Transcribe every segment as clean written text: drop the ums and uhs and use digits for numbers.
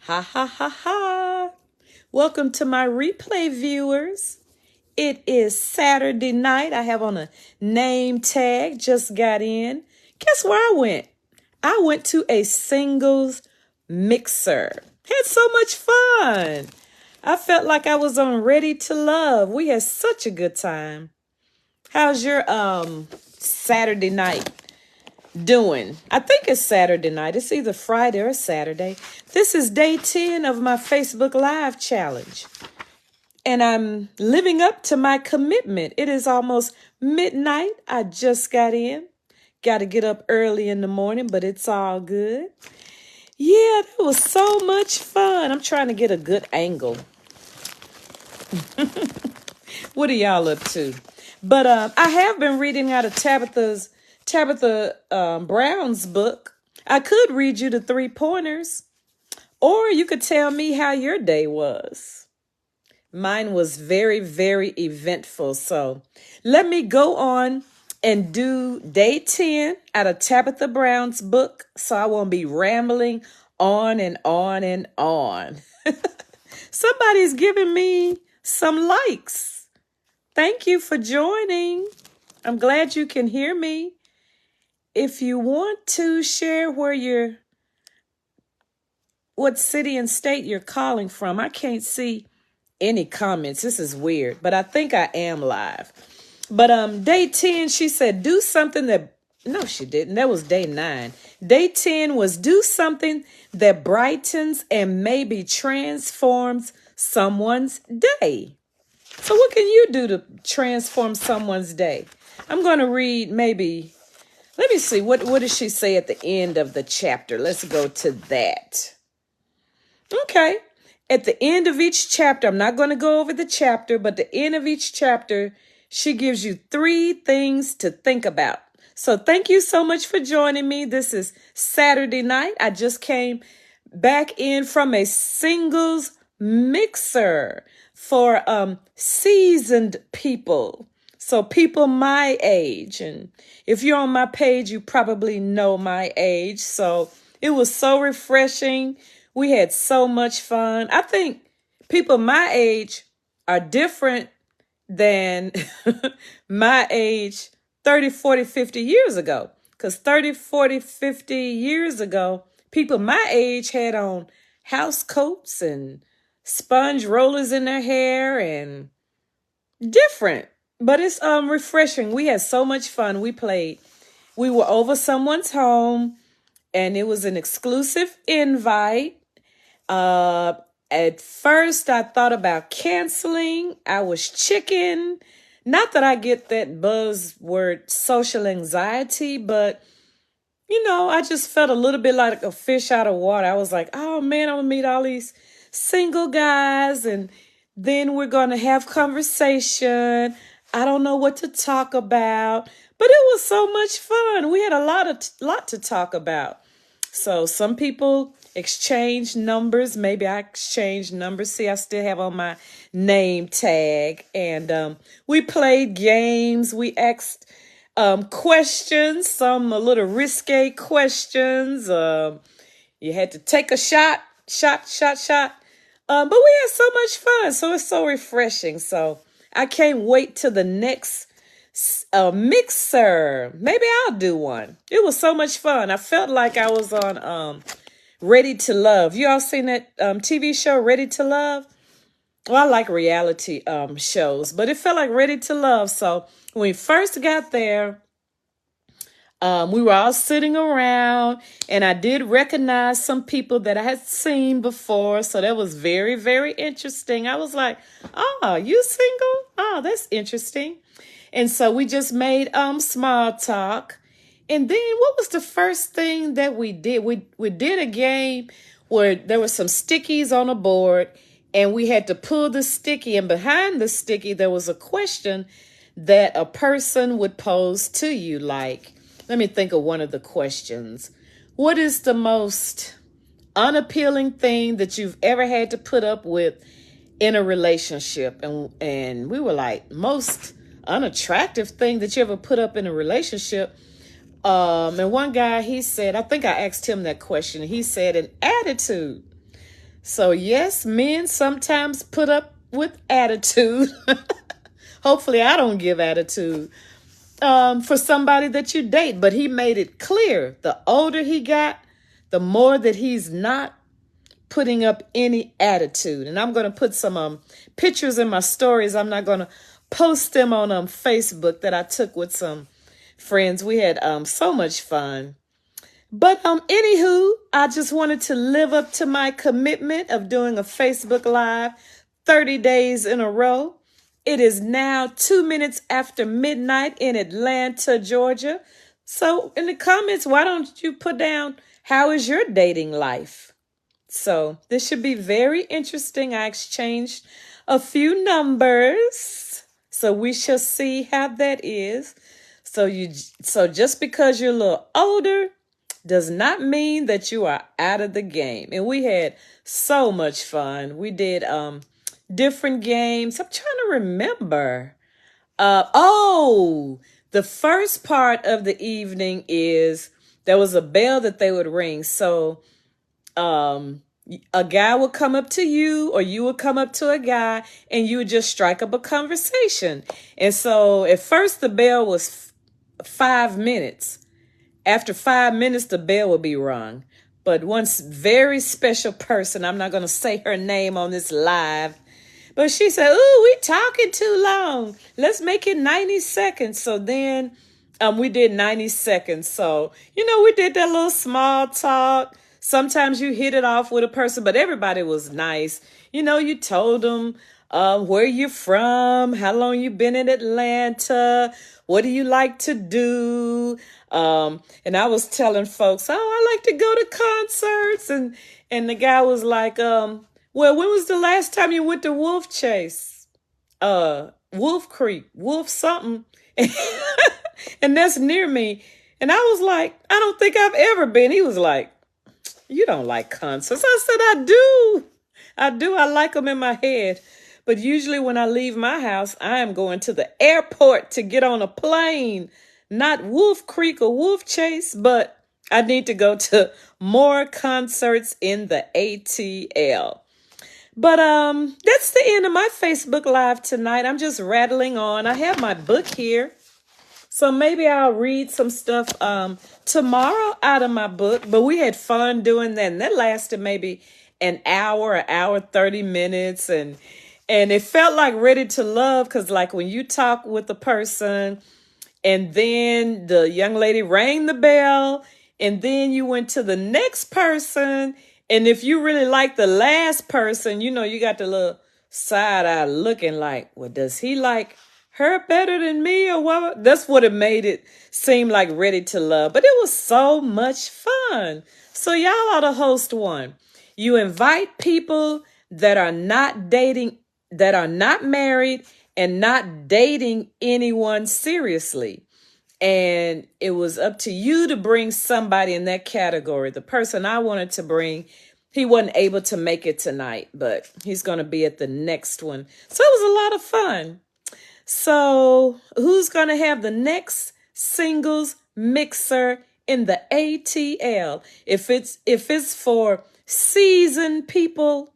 Ha ha ha ha. Welcome to my replay viewers. It is Saturday night. I have on a name tag, just got in. Guess where I went? I went to a singles mixer. Had so much fun. I felt like I was on Ready to Love. We had such a good time. How's your Saturday night doing? I think it's Saturday night. It's either Friday or Saturday. This is day 10 of my Facebook Live challenge. And I'm living up to my commitment. It is almost midnight. I just got in. Got to get up early in the morning, but it's all good. Yeah, that was so much fun. I'm trying to get a good angle. What are y'all up to? But I have been reading out of Tabitha Brown's book. I could read you the 3 pointers, or you could tell me how your day was. Mine was very, very eventful. So let me go on and do day 10 out of Tabitha Brown's book, so I won't be rambling on and on and on. Somebody's giving me some likes. Thank you for joining. I'm glad you can hear me. If you want to share what city and state you're calling from, I can't see any comments. This is weird, but I think I am live. But day 10, she said, do something that, no, she didn't. That was day 9. Day 10 was do something that brightens and maybe transforms someone's day. So what can you do to transform someone's day? I'm going to read maybe, let me see, what does she say at the end of the chapter? Let's go to that. Okay. At the end of each chapter, I'm not going to go over the chapter, but at the end of each chapter, she gives you 3 things to think about. So thank you so much for joining me. This is Saturday night. I just came back in from a singles mixer for seasoned people. So people my age. And if you're on my page, you probably know my age. So it was so refreshing. We had so much fun. I think people my age are different than my age 30, 40, 50 years ago. Because 30, 40, 50 years ago, people my age had on house coats and sponge rollers in their hair and different. But it's refreshing. We had so much fun. We played. We were over someone's home, and it was an exclusive invite. At first I thought about canceling. I was chicken. Not that I get that buzzword social anxiety, but I just felt a little bit like a fish out of water. I was like, oh man, I'm gonna meet all these single guys and then we're gonna have conversation. I don't know what to talk about, but it was so much fun. We had a lot to talk about. So some people exchange numbers. Maybe I exchanged numbers. See, I still have on my name tag. And we played games. We asked questions, some a little risque questions. You had to take a shot. But we had so much fun. So it's so refreshing. So I can't wait till the next mixer. Maybe I'll do one. It was so much fun. I felt like I was on Ready to Love. You all seen that TV show, Ready to Love? Well, I like reality shows, but it felt like Ready to Love. So when we first got there, we were all sitting around, and I did recognize some people that I had seen before. So that was very, very interesting. I was like, oh, you single? Oh, that's interesting. And so we just made small talk. And then what was the first thing that we did? We did a game where there were some stickies on a board, and we had to pull the sticky. And behind the sticky, there was a question that a person would pose to you. Like, let me think of one of the questions. What is the most unappealing thing that you've ever had to put up with in a relationship? And we were like, most unattractive thing that you ever put up in a relationship. And one guy, he said, I think I asked him that question. He said, an attitude. So, yes, men sometimes put up with attitude. Hopefully, I don't give attitude for somebody that you date. But he made it clear the older he got, the more that he's not putting up any attitude. And I'm going to put some pictures in my stories. I'm not going to post them on Facebook that I took with some friends. We had so much fun. But anywho, I just wanted to live up to my commitment of doing a Facebook Live 30 days in a row. It is now 2 minutes after midnight in Atlanta, Georgia. So in the comments, why don't you put down, how is your dating life? So this should be very interesting. I exchanged a few numbers, so we shall see how that is. So just because you're a little older does not mean that you are out of the game. And we had so much fun. We did different games. I'm trying to remember. The first part of the evening is there was a bell that they would ring. So a guy would come up to you or you would come up to a guy and you would just strike up a conversation. And so at first the bell was 5 minutes. After 5 minutes, the bell will be rung. But one very special person, I'm not going to say her name on this live, but she said, "Ooh, we talking too long. Let's make it 90 seconds." So then we did 90 seconds. So, we did that little small talk. Sometimes you hit it off with a person, but everybody was nice. You told them where you're from, how long you've been in Atlanta, what do you like to do? And I was telling folks, I like to go to concerts. And the guy was like, well, when was the last time you went to Wolf Chase? Wolf Creek, Wolf something. And that's near me. And I was like, I don't think I've ever been. He was like, you don't like concerts. I said, I do. I like them in my head. But usually when I leave my house, I am going to the airport to get on a plane. Not Wolf Creek or Wolf Chase, but I need to go to more concerts in the ATL. But that's the end of my Facebook Live tonight. I'm just rattling on. I have my book here. So maybe I'll read some stuff tomorrow out of my book. But we had fun doing that. And that lasted maybe an hour 30 minutes. And it felt like Ready to Love, because like when you talk with a person and then the young lady rang the bell and then you went to the next person. And if you really like the last person, you got the little side eye looking like, well, does he like her better than me or what? That's what it made it seem like Ready to Love. But it was so much fun. So y'all ought to host one. You invite people that are not dating, that are not married and not dating anyone seriously. And it was up to you to bring somebody in that category. The person I wanted to bring, he wasn't able to make it tonight, but he's going to be at the next one. So it was a lot of fun. So who's going to have the next singles mixer in the ATL? If it's for seasoned people,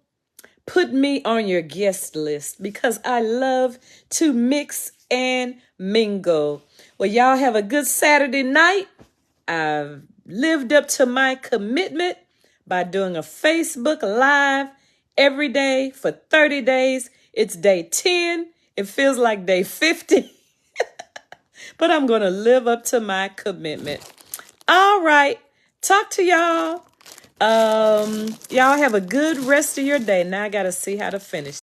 put me on your guest list because I love to mix and mingle. Well, y'all have a good Saturday night. I've lived up to my commitment by doing a Facebook Live every day for 30 days. It's day 10. It feels like day 50. But I'm going to live up to my commitment. All right. Talk to y'all. Y'all have a good rest of your day. Now I got to see how to finish.